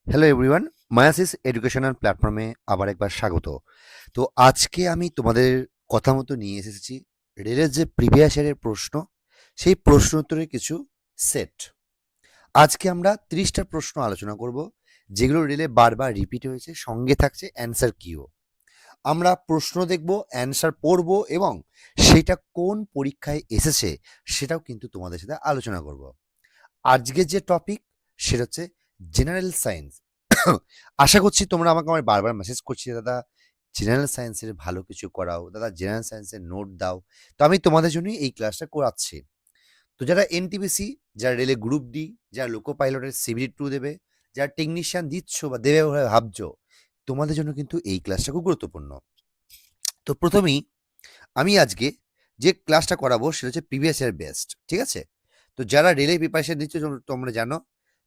Hello everyone, meiosis educational প্ল্যাটফর্মে আবার একবার স্বাগত। তো আজকে আমি তোমাদের কথা মতো নিয়ে এসেছি রেলের যে প্রিভিয়াস ইয়ারের প্রশ্ন, সেই প্রশ্ন উত্তরের কিছু সেট। আজকে আমরা 30টা প্রশ্ন আলোচনা করব, যেগুলো রেলে বারবার রিপিট হয়েছে, সঙ্গে থাকছে অ্যান্সার কিও। আমরা প্রশ্ন দেখব, অ্যান্সার পড়ব এবং সেটা কোন পরীক্ষায় এসেছে সেটাও কিন্তু তোমাদের সাথে আলোচনা করব। আজকের যে টপিক সেটা হচ্ছে জেনারেল সায়েন্স। আশা করছি তোমরা আমাকে আমার বারবার মেসেজ করছি, দাদা জেনারেল সায়েন্সের ভালো কিছু করাও, দাদা জেনারেল সায়েন্সের নোট দাও। তো আমি তোমাদের জন্যই এই ক্লাসটা করাচ্ছি। তো যারা এনটিপিসি, যারা রেলে গ্রুপ ডি, যারা লোকো পাইলটের সিবিডি 2 দেবে, যারা টেকনিশিয়ান দিচ্ছ বা দেবে বলে ভাবছো, তোমাদের জন্য কিন্তু এই ক্লাসটা খুব গুরুত্বপূর্ণ। তো প্রথমেই আমি আজকে যে ক্লাসটা করাবো সেটা হচ্ছে প্রিভিয়াস ইয়ার বেস্ট, ঠিক আছে? তো যারা রেলে প্রিপারেশন দিচ্ছ তোমরা জানো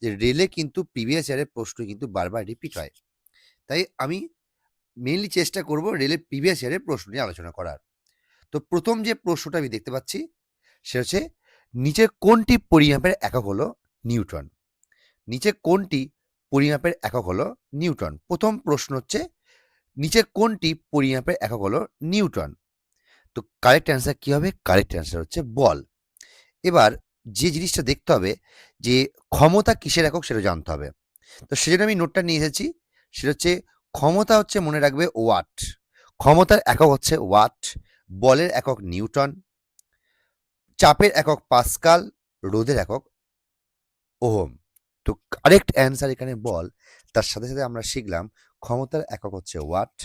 যে রেলে কিন্তু প্রিভিয়াস ইয়ারের প্রশ্ন কিন্তু বারবার রিপিট হয়। তাই আমি মেইনলি চেষ্টা করব রেলের প্রিভিয়াস ইয়ারের প্রশ্ন নিয়ে আলোচনা করার। তো প্রথম যে প্রশ্নটা আমি দেখতে পাচ্ছি সেটা হচ্ছে, নিচের কোনটি পরিমাপের একক হলো নিউটন? নিচে কোনটি পরিমাপের একক হলো নিউটন? প্রথম প্রশ্ন হচ্ছে নিচের কোনটি পরিমাপের একক হলো নিউটন? তো কারেক্ট অ্যান্সার কি হবে? কারেক্ট অ্যান্সার হচ্ছে বল। এবার যে জিনিসটা দেখতে হবে যে ক্ষমতা কিসের একক সেটা জানতে হবে। তো সেজন্য আমি নোটটা নিয়ে এসেছি। সেটা হচ্ছে ক্ষমতা হচ্ছে, মনে রাখবে, ওয়াট। ক্ষমতার একক হচ্ছে ওয়াট, বলের একক নিউটন, চাপের একক পাস্কাল, রোধের একক ওহম। তো কারেক্ট অ্যান্সার এখানে বল। তার সাথে সাথে আমরা শিখলাম ক্ষমতার একক হচ্ছে ওয়াট,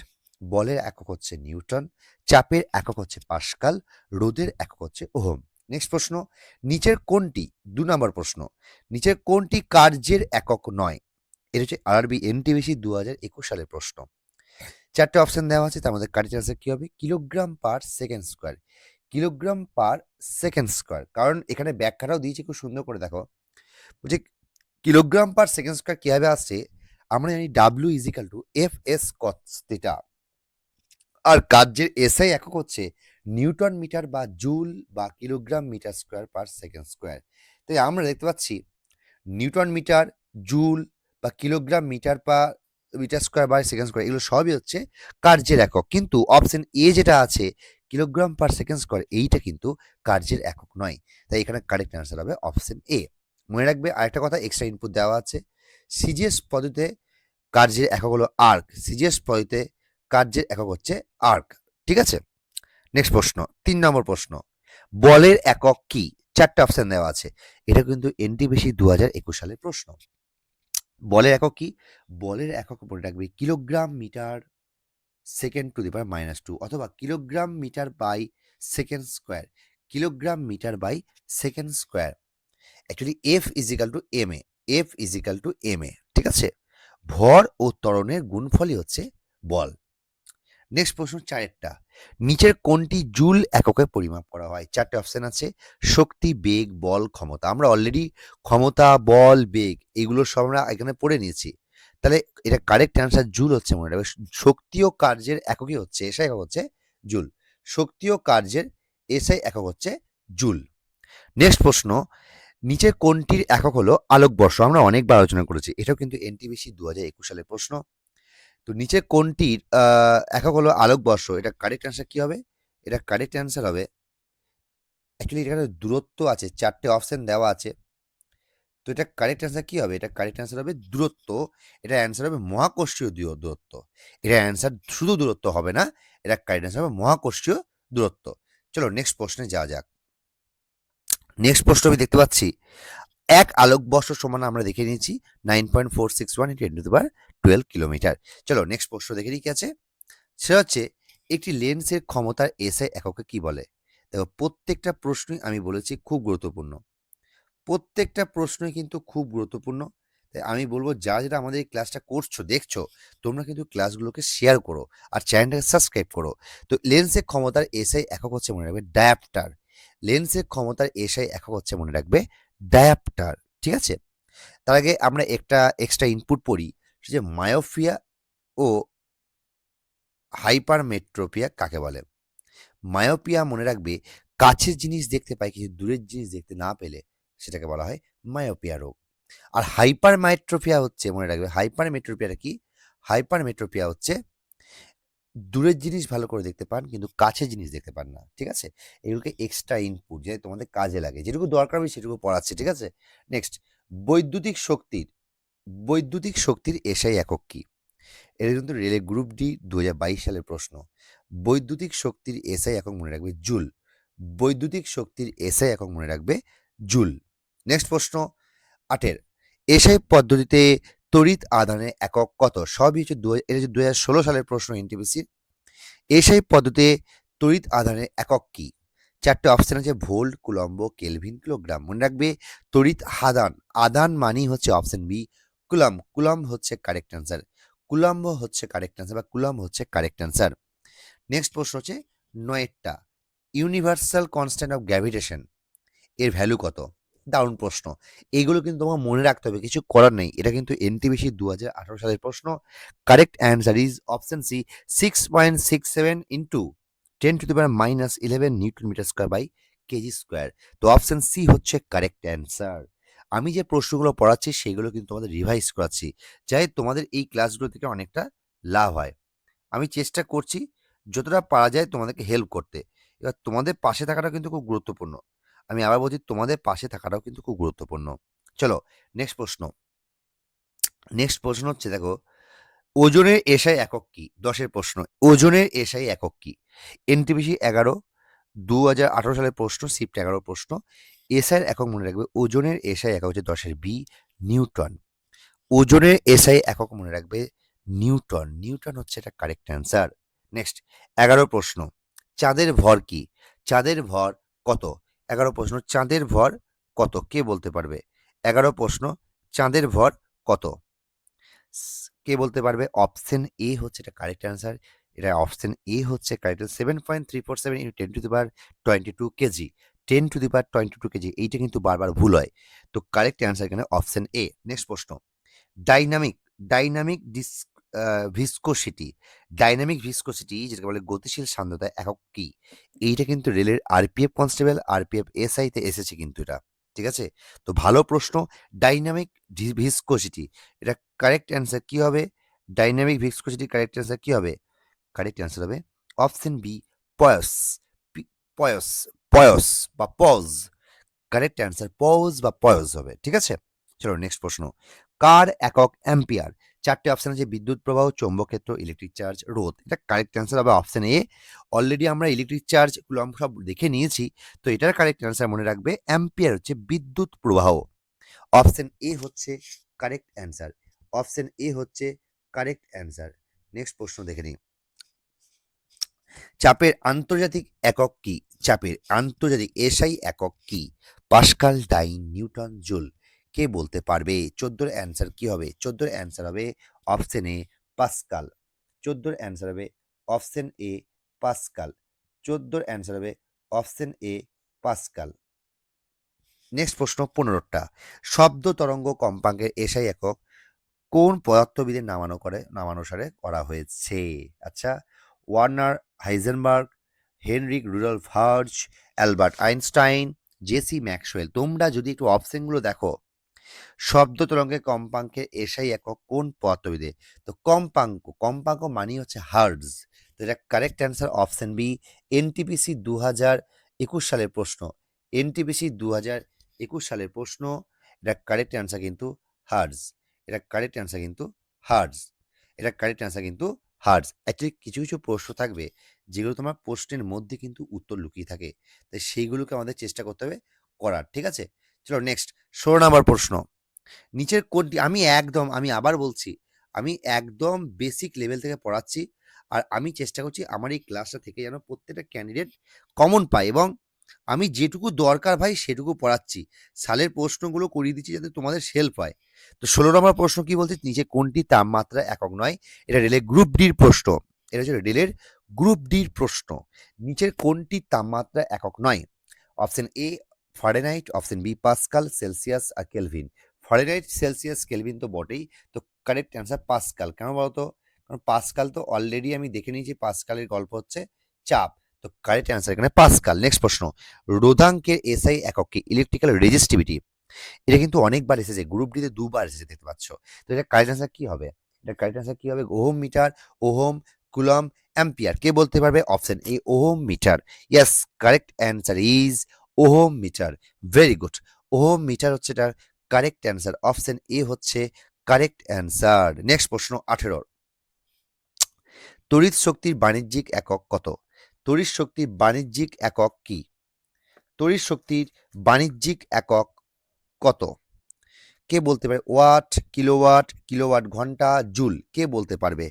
বলের একক হচ্ছে নিউটন, চাপের একক হচ্ছে পাস্কাল, রোধের একক হচ্ছে ওহম। নেক্সট প্রশ্ন, নিচের কোনটি, 2 নম্বর প্রশ্ন, নিচের কোনটি কার্যের একক নয়? এটা হচ্ছে আরআরবি এনটিপিসি 2021 সালের প্রশ্ন। 4টে অপশন দেওয়া আছে, তার মধ্যে কারেক্ট অ্যান্সার কি হবে? কিলোগ্রাম পার সেকেন্ড স্কোয়ার। কিলোগ্রাম পার সেকেন্ড স্কোয়ার, কারণ এখানে ব্যাখ্যাটাও দিয়েছে খুব সুন্দর করে, দেখো বলছে কিলোগ্রাম পার সেকেন্ড স্কোয়ার কিভাবে আসছে। আমরা জানি W is equal to F S cos theta, আর কার্যের এসআই একক হচ্ছে নিউটন মিটার বা জুল বা kilogram metre square per second square. তাই আমরা দেখতে পাচ্ছি নিউটন মিটার, জুল বা kilogram metre per metre square by second square, এগুলো সবই হচ্ছে কার্যের একক। কিন্তু অপশন এ যেটা আছে কিলোগ্রাম পার সেকেন্ড স্কোয়ার, এইটা কিন্তু কার্যের একক নয়। তাই এখানে কারেক্ট অ্যান্সার হবে অপশন এ। মনে রাখবে আরেকটা কথা, এক্সট্রা ইনপুট দেওয়া আছে, সিজিএস পদ্ধতিতে কার্যের একক হলো আর্ক, সিজিএস পদ্ধতিতে কার্যের একক হচ্ছে আর্ক, ঠিক আছে? নেক্সট প্রশ্ন, 3 নম্বর প্রশ্ন, বলের একক কি? 4টে অপশন দেওয়া আছে। এটা কিন্তু এনটিপিসি 2021 সালের প্রশ্ন। বলের একক কি? বলের একক মনে রাখবে kilogram metre second to the power -2, অথবা kilogram metre by second square, kilogram metre by second square. Actually F is equal to M A, F is equal to M A, ঠিক আছে? ভর ও ত্বরণের গুণফলই হচ্ছে বল। নেক্সট প্রশ্ন 4টা, নিচের কোনটি জুল এককে পরিমাপ করা হয়? 4টে অপশন আছে, শক্তি, বেগ, বল, ক্ষমতা। আমরা অলরেডি ক্ষমতা, বল, বেগ এগুলো সব আমরা এখানে পড়ে নিয়েছি। তাহলে এটা কারেক্ট অ্যান্সার জুল হচ্ছে, মনে রাখবে। শক্তি ও কার্যের এককই হচ্ছে, এসআই একক হচ্ছে জুল। শক্তি ও কার্যের এসআই একক হচ্ছে জুল। নেক্সট প্রশ্ন, নিচের কোনটির একক হলো আলোকবর্ষ? আমরা অনেকবার আলোচনা করেছি, এটাও কিন্তু এনটিপিসি 2021 সালের প্রশ্ন। তো নিচে কোনটির একক হলো আলোকবর্ষ? এটা কারেক্ট অ্যান্সার কি হবে? এটা কারেক্ট অ্যান্সার হবে, অ্যাকচুয়ালি এখানে দূরত্ব আছে, 4টে অপশন দেওয়া আছে। তো এটা কারেক্ট অ্যান্সার কি হবে? এটা কারেক্ট অ্যান্সার হবে দূরত্ব। এটা অ্যান্সার হবে মহাকর্ষীয় দূরত্ব। এটা অ্যান্সার শুধু দূরত্ব হবে না, এটা কারেক্ট অ্যান্সার হবে মহাকর্ষীয় দূরত্ব। চলো নেক্সট প্রশ্নে যাওয়া যাক। নেক্সট প্রশ্ন আমি দেখতে পাচ্ছি, এক আলোকবর্ষ সমান আমরা দেখে নিয়েছি 9.461 × 10⁻12 কিলোমিটার। চলো নেক্সট প্রশ্ন দেখে নিই কি আছে। সেটা হচ্ছে, একটি লেন্সের ক্ষমতার এসআই এককে কি বলে? দেখো প্রত্যেকটা প্রশ্নই আমি বলেছি খুব গুরুত্বপূর্ণ, প্রত্যেকটা প্রশ্নই কিন্তু খুব গুরুত্বপূর্ণ। তাই আমি বলবো যারা যারা আমাদের এই ক্লাসটা করছো, দেখছো, তোমরা কিন্তু ক্লাসগুলোকে শেয়ার করো আর চ্যানেলটাকে সাবস্ক্রাইব করো। তো লেন্সের ক্ষমতার এসআই একক হচ্ছে, মনে রাখবে, ডায়াপ্টার। লেন্সের ক্ষমতার এসআই একক হচ্ছে, মনে রাখবে, ডায়াপ্টার, ঠিক আছে? তার আগে আমরা একটা এক্সট্রা ইনপুট পড়ি, যে মায়োপিয়া ও হাইপারমেট্রোপিয়া কাকে বলে? মায়োপিয়া, মনে রাখবে, কাছের জিনিস দেখতে পাই কিন্তু দূরের জিনিস দেখতে না পেলে সেটাকে বলা হয় মায়োপিয়া রোগ। আর হাইপারমেট্রোপিয়া হচ্ছে, মনে রাখবে হাইপারমেট্রোপিয়াটা কি, হাইপারমেট্রোপিয়া হচ্ছে দূরের জিনিস ভালো করে দেখতে পান কিন্তু কাছের জিনিস দেখতে পান না, ঠিক আছে? এগুলোকে এক্সট্রা ইনপুট যে তোমাদের কাজে লাগে, যেটুকু দরকার হবে সেটুকু পড়াচ্ছি, ঠিক আছে? নেক্সট, বৈদ্যুতিক শক্তির বৈদ্যুতিক শক্তির এসআই একক কি? এটা কিন্তু রেলে গ্রুপ ডি 2022 সালের প্রশ্ন। বৈদ্যুতিক শক্তির এসআই একক মনে রাখবে জুল। বৈদ্যুতিক শক্তির এসআই একক মনে রাখবে জুল। নেক্সট প্রশ্ন 8-এর, এসআই পদ্ধতিতে তড়িৎ আধানের একক কত? সবই হচ্ছে এটা হচ্ছে 2016 সালের প্রশ্ন এনটিপিসির। এসআই পদ্ধতিতে তড়িৎ আধানের একক কি? 4টে অপশন আছে, ভোল্ট, কুলম্ব, কেলভিন, কিলোগ্রাম। মনে রাখবে তড়িৎ আধান, আধান মানেই হচ্ছে অপশন বি কুলাম। কুলাম হচ্ছে কারেক্ট অ্যান্সার। কুলাম্ব হচ্ছে কারেক্ট অ্যান্সার বা কুলাম হচ্ছে কারেক্ট অ্যান্সার। নেক্সট প্রশ্ন হচ্ছে 9-টা, ইউনিভার্সাল কনস্ট্যান্ট অফ গ্র্যাভিটেশন এর ভ্যালু কত? দারুণ প্রশ্ন। এইগুলো কিন্তু তোমার মনে রাখতে হবে, কিছু করার নেই। এটা কিন্তু এনটিপিসি 2018 সালের প্রশ্ন। Correct answer is option C 6.67 into 10⁻⁻11 newton metre square by KG square. তো অপশন সি হচ্ছে কারেক্ট অ্যান্সার। আমি যে প্রশ্নগুলো পড়াচ্ছি সেগুলো কিন্তু তোমাদের রিভাইজ করাচ্ছি, যাই তোমাদের এই ক্লাসগুলো থেকে অনেকটা লাভ হয়। আমি চেষ্টা করছি যতটা পারা যায় তোমাদেরকে হেল্প করতে। এবার তোমাদের পাশে থাকাটা কিন্তু খুব গুরুত্বপূর্ণ। আমি আবার বলছি, তোমাদের পাশে থাকাটাও কিন্তু খুব গুরুত্বপূর্ণ। চলো নেক্সট প্রশ্ন। নেক্সট প্রশ্ন হচ্ছে, দেখো, ওজনের এসআই একক কি? 10-এর প্রশ্ন, ওজনের এসআই একক কি? এনটিপিসি 11 2018 সালের প্রশ্ন, শিফট 11 প্রশ্ন। এসআই একক মনে রাখবে, ওজনের এসআই একক হচ্ছে 10-এর বি নিউটন। ওজনের এসআই একক মনে রাখবে নিউটন। নিউটন হচ্ছে এটা কারেক্ট অ্যান্সার। নেক্সট 11 প্রশ্ন, চাঁদের ভর কি? চাঁদের ভর কত? 11 প্রশ্ন, চাঁদের ভর কত? কে বলতে পারবে? 11 প্রশ্ন, চাঁদের ভর কত? কে বলতে পারবে? অপশন এ হচ্ছে এটা কারেক্ট অ্যান্সার। এটা অপশন এ হচ্ছে কারেক্ট। 7.347 into 10⁻22 KG. 10⁻22 কেজি, এইটা কিন্তু বারবার ভুল হয়। তো কারেক্ট অ্যান্সার এখানে অপশন এ। নেক্সট প্রশ্ন, dynamic dynamic viscosity, dynamic viscosity যেটাকে বলে গতিশীল সান্দ্রতা একক কি? এইটা কিন্তু রেলের আরপিএফ কনস্টেবল, আরপিএফ এসআই তে এসেছে কিন্তু এটা, ঠিক আছে? তো ভালো প্রশ্ন। ডাইনামিক ভিসকোসিটি, এটা কারেক্ট অ্যান্সার কি হবে? ডাইনামিক ভিসকোসিটি কারেক্ট অ্যান্সার কি হবে? কারেক্ট অ্যান্সার হবে অপশন বি পয়স। পয়স, পয়স বা পজ। কারেক্ট অ্যান্সার পজ বা পয়স হবে, ঠিক আছে? চলো নেক্সট প্রশ্ন, কার একক অ্যাম্পিয়ার? 4টে অপশন আছে, বিদ্যুৎ প্রবাহ, চৌম্বক ক্ষেত্র, ইলেকট্রিক চার্জ, রোধ। এটা কারেক্ট অ্যান্সার হবে অপশন এ। অলরেডি আমরা ইলেকট্রিক চার্জ কুলম্ব সব দেখে নিয়েছি, তো এটার কারেক্ট অ্যান্সার মনে রাখবে অ্যাম্পিয়ার হচ্ছে বিদ্যুৎ প্রবাহ। অপশন এ হচ্ছে কারেক্ট অ্যান্সার। অপশন এ হচ্ছে কারেক্ট অ্যান্সার। নেক্সট প্রশ্ন দেখে নিই, চাপের আন্তর্জাতিক একক কি? চাপের আন্তর্জাতিক এসআই একক কি? পাস্কাল, ডাইন, নিউটন, জুল। কে বলতে পারবে? 14-এর অ্যান্সার কি হবে? 14-এর অ্যান্সার হবে অপশন এ পাস্কাল। 14-এর অ্যান্সার হবে অপশন এ পাস্কাল। 14-এর অ্যান্সার হবে অপশন এ পাস্কাল। নেক্সট প্রশ্ন 15টা, শব্দ তরঙ্গ কম্পাঙ্কের এসআই একক কোন পদার্থবিদের নামানুসারে করা হয়েছে? আচ্ছা, Werner Heisenberg, Heinrich Rudolf Hertz, Albert Einstein, JC Maxwell. তোমরা যদি একটু অপশনগুলো দেখো, শব্দ তরঙ্গের কম্পাঙ্কের এসআই একক কোন পদার্থবিদের? তো কম্পাঙ্ক মানেই হচ্ছে হার্জ। তো এটা correct answer option B NTPC 2021 সালের প্রশ্ন। এনটিপিসি 2021 সালের প্রশ্ন, এটা কারেক্ট অ্যান্সার কিন্তু হার্জ। এটা কারেক্ট অ্যান্সার কিন্তু হার্জ। এটা কারেক্ট অ্যান্সার কিন্তু হার্জ। অ্যাকচুয়ালি কিছু কিছু প্রশ্ন থাকবে যেগুলো তোমার প্রশ্নের মধ্যে কিন্তু উত্তর লুকিয়ে থাকে, তাই সেইগুলোকে আমাদের চেষ্টা করতে হবে করার, ঠিক আছে? চলো নেক্সট 16 নম্বর প্রশ্ন, নিচের কোনটি, আমি আবার বলছি, আমি একদম বেসিক লেভেল থেকে পড়াচ্ছি, আর আমি চেষ্টা করছি আমার এই ক্লাসটা থেকে যেন প্রত্যেকটা ক্যান্ডিডেট কমন পায়, এবং আমি যেটুকু দরকার ভাই সেটুকু পড়াচ্ছি। সালের প্রশ্নগুলো করিয়ে দিচ্ছি যাতে তোমাদের হেল্প হয়। তো 16 নম্বর প্রশ্ন কি বলছে, নিচে কোনটি তাপমাত্রা একক নয়? এটা রেলের গ্রুপ ডির প্রশ্ন। এটা হচ্ছে রেলের গ্রুপ ডির প্রশ্ন। নিচের কোনটি তাপমাত্রা একক নয়? Option A Fahrenheit, option B pascal, Celsius আর কেলভিন। ফারেনহাইট, সেলসিয়াস, কেলভিন তো বটেই, তো কারেক্ট অ্যান্সার পাস্কাল। কেন বলতো? কারণ পাস্কাল তো অলরেডি আমি দেখে নিয়েছি, পাস্কালের গল্প হচ্ছে চাপ। তো কারেক্ট অ্যান্সার এখানে পাস্কাল। নেক্সট প্রশ্ন, রোধাঙ্কের এসআই একক কি? Electrical resistivity. এটা কিন্তু অনেকবার এসেছে, গ্রুপ ডিতে ২ বার এসেছে দেখতে পাচ্ছ। তো এটা কারেক্ট অ্যান্সার কি হবে? এটা কারেক্ট অ্যান্সার কি হবে? Ohm metre, ohm, coulomb, ampere. কে বলতে পারবে? Option A ohm metre. Yes, correct answer is ohm metre. Very good. Ohm metre হচ্ছে এটার কারেক্ট অ্যান্সার। অপশন এ হচ্ছে কারেক্ট অ্যান্সার। নেক্সট প্রশ্ন ১৮। তড়িৎ শক্তির বাণিজ্যিক একক কত? তড়িৎ শক্তির বাণিজ্যিক একক কি? তড়িৎ শক্তির বাণিজ্যিক একক কত? কে বলতে পারে? ওয়াট, কিলোওয়াট, কিলোওয়াট ঘন্টা, জুল। কে বলতে পারবে?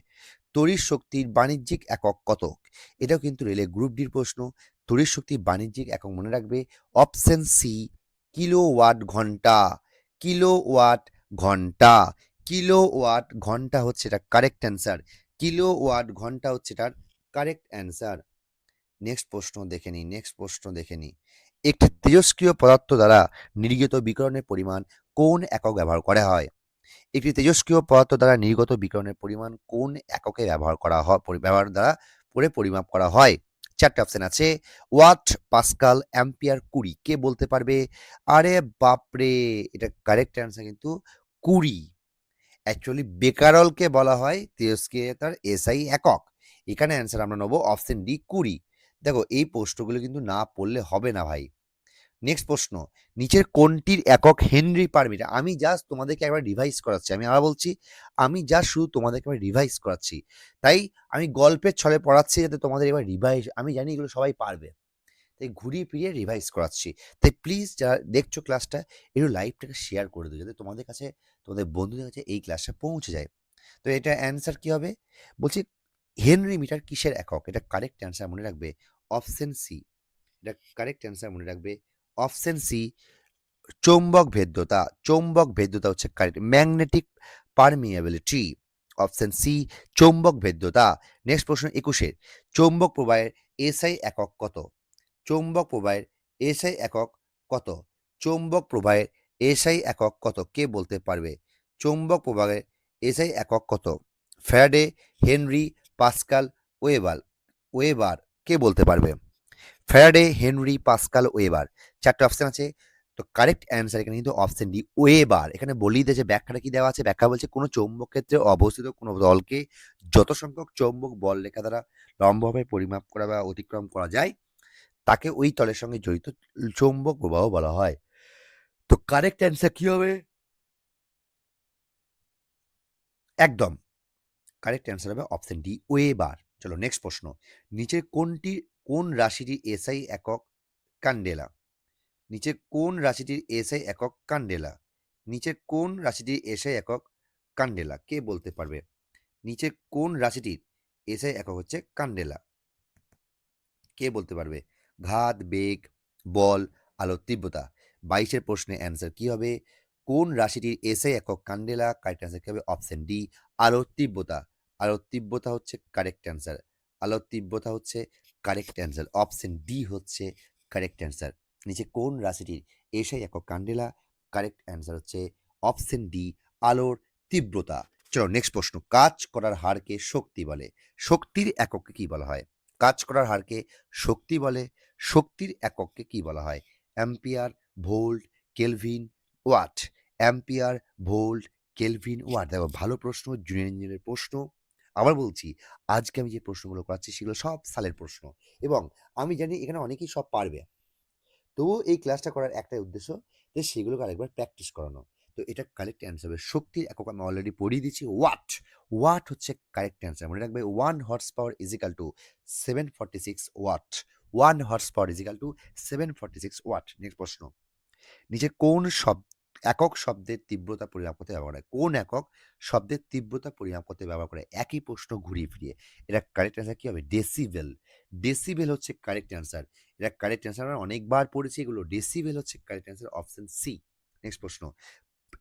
তড়িৎ শক্তির বাণিজ্যিক একক কত? এটাও কিন্তু রেলে গ্রুপ ডির প্রশ্ন। তড়িৎ শক্তির বাণিজ্যিক একক মনে রাখবে অপশন সি কিলোওয়াট ঘন্টা। কিলোওয়াট ঘন্টা। কিলোওয়াট ঘন্টা হচ্ছে এটা কারেক্ট অ্যান্সার। কিলোওয়াট ঘন্টা হচ্ছে এটার কারেক্ট অ্যান্সার। নেক্সট প্রশ্ন দেখে নিই, নেক্সট প্রশ্ন দেখে নিই। একটি তেজস্ক্রিয় পদার্থ দ্বারা নির্গত বিকিরণের পরিমাণ কোন একক ব্যবহার করা হয়? একটি তেজস্ক্রিয় পদার্থ দ্বারা নির্গত বিকিরণের পরিমাণ কোন এককে ব্যবহার করা হয়, ব্যবহার দ্বারা করে পরিমাপ করা হয়? ৪ টে অপশন আছে। ওয়াট, পাস্কাল, অ্যাম্পিয়ার, কুরি। কে বলতে পারবে? আরে বাপরে! এটা কারেক্ট অ্যান্সার কিন্তু কুরি। অ্যাকচুয়ালি বেকারলকে বলা হয় তেজস্ক্রিয়তার এসআই একক। এখানে অ্যান্সার আমরা নেবো অপশন ডি কুরি। দেখো এই প্রশ্নগুলো কিন্তু না পড়লে হবে না ভাই। নেক্সট প্রশ্ন, নিচের কোনটির একক হেনরি পার মিটার? আমি জাস্ট তোমাদেরকে একবার রিভাইজ করাচ্ছি, আমি আবার বলছি, আমি জাস্ট শুধু তোমাদেরকে একবার রিভাইজ করাচ্ছি। তাই আমি গল্পের ছলে পড়াচ্ছি যাতে তোমাদের এবার রিভাইজ, আমি জানি এগুলো সবাই পারবে, তাই ঘুরিয়ে ফিরিয়ে রিভাইজ করাচ্ছি। তাই প্লিজ যারা দেখছো ক্লাসটা একটু লাইভটাকে শেয়ার করে দিও যাতে তোমাদের কাছে, তোমাদের বন্ধুদের কাছে এই ক্লাসটা পৌঁছে যায়। তো এটা অ্যান্সার কি হবে? বলছি হেনরি মিটার কিসের একক? এটা কারেক্ট অ্যান্সার মনে রাখবে অপশন সি। এটা কারেক্ট অ্যান্সার মনে রাখবে অপশন সি চৌম্বক ভেদ্যতা। চৌম্বক ভেদ্যতা হচ্ছে correct. Magnetic permeability. Option C চৌম্বক ভেদ্যতা। নেক্সট প্রশ্ন ২১-এর। চৌম্বক প্রবাহের এসআই একক কত? চৌম্বক প্রবাহের এসআই একক কত? চৌম্বক প্রবাহের এসআই একক কত? কে বলতে পারবে? চৌম্বক প্রবাহের এসআই একক কত? Faraday, henry, pascal, weber. Weber. কে বলতে পারবে? Faraday, henry, pascal, weber. ৪ টে অপশন আছে। তো কারেক্ট অ্যান্সার এখানে কিন্তু অপশন ডি ওয়েবার। এখানে বলেই দিয়েছে, ব্যাখ্যাটা কি দেওয়া আছে? ব্যাখ্যা বলছে কোনো চৌম্বক ক্ষেত্রে অবস্থিত কোনো দলকে যত সংখ্যক চৌম্বক বল রেখা দ্বারা লম্বভাবে পরিমাপ করা বা অতিক্রম করা যায় তাকে ওই তলের সঙ্গে জড়িত চৌম্বক প্রবাহ বলা হয়। তো কারেক্ট অ্যান্সার কি হবে? একদম কারেক্ট অ্যান্সার হবে অপশন ডি ওয়েবার। চলো নেক্সট প্রশ্ন, নিচের কোন রাশিটির এসআই একক ক্যান্ডেলা? নিচের কোন রাশিটির এসআই একক ক্যান্ডেলা? নিচের কোন রাশিটির এসআই একক ক্যান্ডেলা? কে বলতে পারবে? নিচের কোন রাশিটির এসআই একক হচ্ছে ক্যান্ডেলা? কে বলতে পারবে? ঘাত, বেগ, বল, আলোর তীব্রতা। ২২-এর প্রশ্নে অ্যান্সার কি হবে? কোন রাশিটির এসআই একক ক্যান্ডেলা? কারেক্ট অ্যান্সার কি হবে? অপশন ডি আলোর তীব্রতা। আলোর তীব্রতা হচ্ছে কারেক্ট অ্যান্সার। আলোর তীব্রতা হচ্ছে কারেক্ট অ্যান্সার। অপশন ডি হচ্ছে কারেক্ট অ্যান্সার। নিচে কোন রাশিটির এসআই একক ক্যান্ডেলা? কারেক্ট অ্যান্সার হচ্ছে অপশন ডি আলোর তীব্রতা। চলো নেক্সট প্রশ্ন, কাজ করার হারকে শক্তি বলে। শক্তির এককে কি বলা হয়? কাজ করার হারকে শক্তি বলে। শক্তির এককে কি বলা হয়? Ampere, volt, kelvin, watt. Ampere, volt, kelvin, watt. দেখো ভালো প্রশ্ন, জুনিয়র ইঞ্জিনিয়ারের প্রশ্ন। আবার বলছি, আজকে আমি যে প্রশ্নগুলো করাচ্ছি সেগুলো সব সালের প্রশ্ন এবং আমি জানি এখানে অনেকেই সব পারবে। তবুও এই ক্লাসটা করার একটাই উদ্দেশ্য যে সেগুলোকে আরেকবার প্র্যাকটিস করানো। তো এটা কারেক্ট অ্যান্সার হবে শক্তির একক আমি অলরেডি পড়িয়ে দিচ্ছি ওয়াট। ওয়াট হচ্ছে কারেক্ট অ্যান্সার মনে রাখবে। 1 horsepower is equal to 746 watt. 1 horsepower is equal to 746 watt. Next প্রশ্ন, নিচে কোন একক শব্দের তীব্রতা পরিমাপ করতে ব্যবহার করে? কোন একক শব্দের তীব্রতা পরিমাপ করতে ব্যবহার করে? একই প্রশ্ন ঘুরিয়ে ফিরিয়ে। এটা কারেক্ট অ্যান্সার কি হবে? ডেসিবেল। ডেসিবেল হচ্ছে কারেক্ট অ্যান্সার। এটা কারেক্ট অ্যান্সার আমরা অনেকবার পড়েছি এগুলো। ডেসিবেল হচ্ছে correct answer option C. Next প্রশ্ন,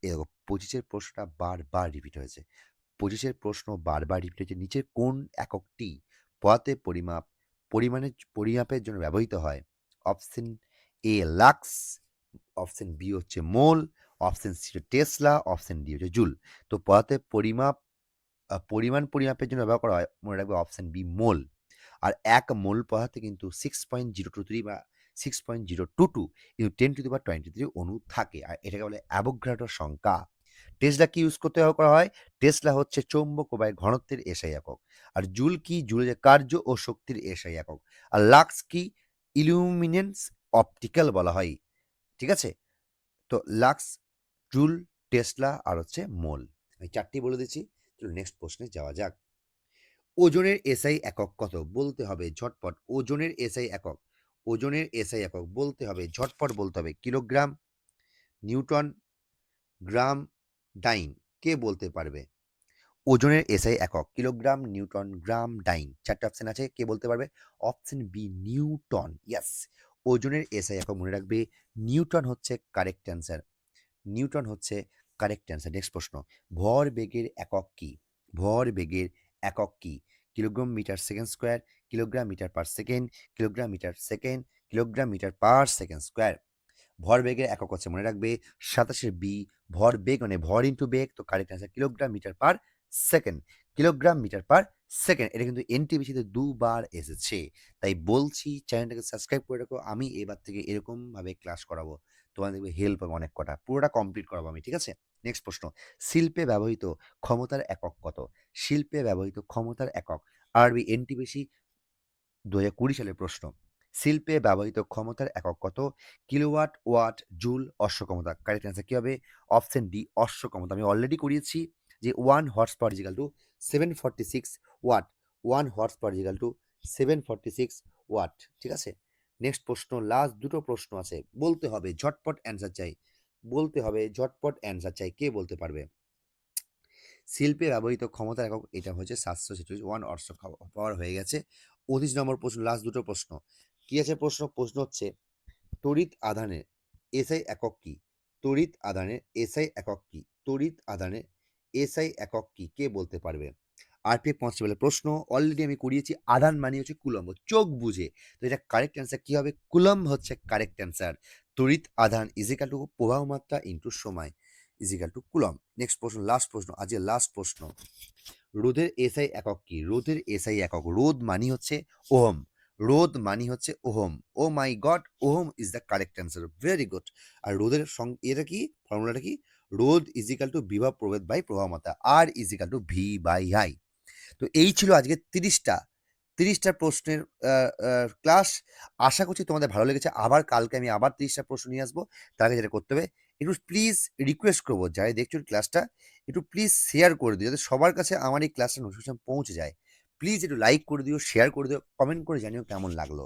এরকম 25-এর প্রশ্নটা বারবার রিপিট হয়েছে। 25-এর প্রশ্ন বারবার রিপিট হয়েছে। নিচের কোন এককটি পদার্থের পরিমাপের জন্য ব্যবহৃত হয়? Option A lux, option B হচ্ছে মোল, অপশন সি হচ্ছে টেসলা, অপশন ডি হচ্ছে জুল। তো পদার্থের পরিমাণ পরিমাপের জন্য ব্যবহার করা হয় মনে রাখবে অপশন বি মোল। আর ১ মোল পদার্থে কিন্তু 6.023 বা 6.022 কিন্তু 10^23 অণু থাকে, আর এটাকে বলে অ্যাভোগাড্রো সংখ্যা। টেসলা কি ইউজ করতে করা হয়? টেসলা হচ্ছে চৌম্বক প্রবাহের ঘনত্বের এসআই একক। আর জুল কি? জুল যে কার্য ও শক্তির এসআই একক। আর লাক্স কি? ইলুমিনেন্স অপটিক্যাল বলা হয়। ঠিক আছে? তো লাক্স, জুল, টেসলা আর হচ্ছে মোল। আমি 4টি বলে দিচ্ছি। চলো নেক্সট প্রশ্নে যাওয়া যাক। ওজনের এসআই একক কত? বলতে হবে ঝটপট। ওজনের এসআই একক, ওজনের এসআই একক বলতে হবে ঝটপট, বলতে হবে কিলোগ্রাম, নিউটন, গ্রাম, ডাইন। কে বলতে পারবে? ওজনের এসআই একক কিলোগ্রাম, নিউটন, গ্রাম, ডাইন। 4টে অপশন আছে, কে বলতে পারবে? Option B newton. ইয়েস, ওজনের এসআই একক মনে রাখবে নিউটন হচ্ছে কারেক্ট অ্যান্সার। নিউটন হচ্ছে কারেক্ট অ্যান্সার। নেক্সট প্রশ্ন, ভর বেগের একক কি? ভর বেগের একক কি? Kilogram metre second square, kilogram metre per second, kilogram metre second, kilogram metre per second square. ভর বেগের একক হচ্ছে মনে রাখবে 27 বি। ভর বেগ মানে ভর ইন্টু বেগ, তো correct answer kilogram metre per second. Kilogram metre per second, এটা কিন্তু এনটিপিসিতে দুবার এসেছে। তাই বলছি চ্যানেলটাকে সাবস্ক্রাইব করে রাখো, আমি এবার থেকে এরকমভাবে ক্লাস করাবো, তোমার দেখবে হেল্প হবে অনেক কটা, পুরোটা কমপ্লিট করাবো আমি, ঠিক আছে? নেক্সট প্রশ্ন, শিল্পে ব্যবহৃত ক্ষমতার একক কত? শিল্পে ব্যবহৃত ক্ষমতার একক, আরবি এনটিপিসি 2020 সালের প্রশ্ন। শিল্পে ব্যবহৃত ক্ষমতার একক কত? কিলোওয়াট, ওয়াট, জুল, অশ্ব ক্ষমতা। কারেক্ট অ্যান্সার কি হবে? অপশন ডি অশ্ব ক্ষমতা। আমি অলরেডি করিয়েছি যে 1 horsepower is equal to 746 watt. 1 horsepower is equal to 746 watt, ঠিক আছে? নেক্সট প্রশ্ন, লাস্ট দুটো প্রশ্ন আছে, বলতে হবে ঝটপট অ্যান্সার চাই, বলতে হবে ঝটপট অ্যান্সার চাই, কে বলতে পারবে? শিল্পে ব্যবহৃত ক্ষমতার একক, এটা হচ্ছে 746 ওয়ান অর্শ পাওয়ার হয়ে গেছে। 25 নম্বর প্রশ্ন, লাস্ট দুটো প্রশ্ন কি আছে? প্রশ্ন হচ্ছে তড়িৎ আধানের এসআই একক কি? তড়িৎ আধানের এসআই একক কি? তড়িৎ আধানের এসআই একক কি? কে বলতে পারবে? আরপিএফ কনস্টেবলের প্রশ্ন অলরেডি আমি করিয়েছি। আধান মানে হচ্ছে কুলম্ব, চোখ বুঝে। তো এটা কারেক্ট অ্যান্সার কি হবে? কুলম্ব হচ্ছে কারেক্ট অ্যান্সার। তড়িৎ আধান ইজিক্যাল টু প্রবাহ মাত্রা ইন্টু সময় ইজিক্যাল টু কুলম্ব। নেক্সট প্রশ্ন, লাস্ট প্রশ্ন, আজকে লাস্ট প্রশ্ন, রোধের এসআই একক কি? রোধের এসআই একক, রোধ মানি হচ্ছে ওহম। রোধ মানি হচ্ছে ohm. Oh my God, ohm is the correct answer, very good. আর রোধের এটা কি ফর্মুলাটা কি? রোধ ইজিক্যাল টু বিভব প্রভেদ বাই প্রবাহ মাত্রা, আর is equal to V by I. তো এই ছিল আজকে 30টা প্রশ্নের ক্লাস। আশা করছি তোমাদের ভালো লেগেছে। আবার কালকে আমি আবার 30টা প্রশ্ন নিয়ে আসবো। তার আগে যেটা করতে হবে, একটু প্লিজ রিকোয়েস্ট করবো, যারা দেখছো ক্লাসটা একটু প্লিজ শেয়ার করে দিও, যাতে সবার কাছে আমার এই ক্লাসটা নোটিফিকেশন পৌঁছে যায়। প্লিজ একটু লাইক করে দিও, শেয়ার করে দিও, কমেন্ট করে জানিও কেমন লাগলো।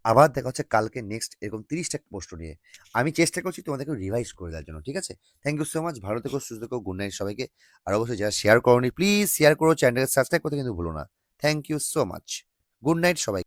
আবার দেখা হচ্ছে কালকে নেক্সট এরকম 30টা প্রশ্ন নিয়ে। আমি চেষ্টা করছি তোমাদেরকে রিভাইজ করে দেওয়ার জন্য, ঠিক আছে? থ্যাংক ইউ সো মাচ, ভালো থেকো, সুস্থ থেকো, গুড নাইট সবাইকে। আর অবশ্যই যারা শেয়ার করোনি প্লিজ শেয়ার করো, চ্যানেলকে সাবস্ক্রাইব করতে কিন্তু ভুলো না। Thank you so much, good night সবাই।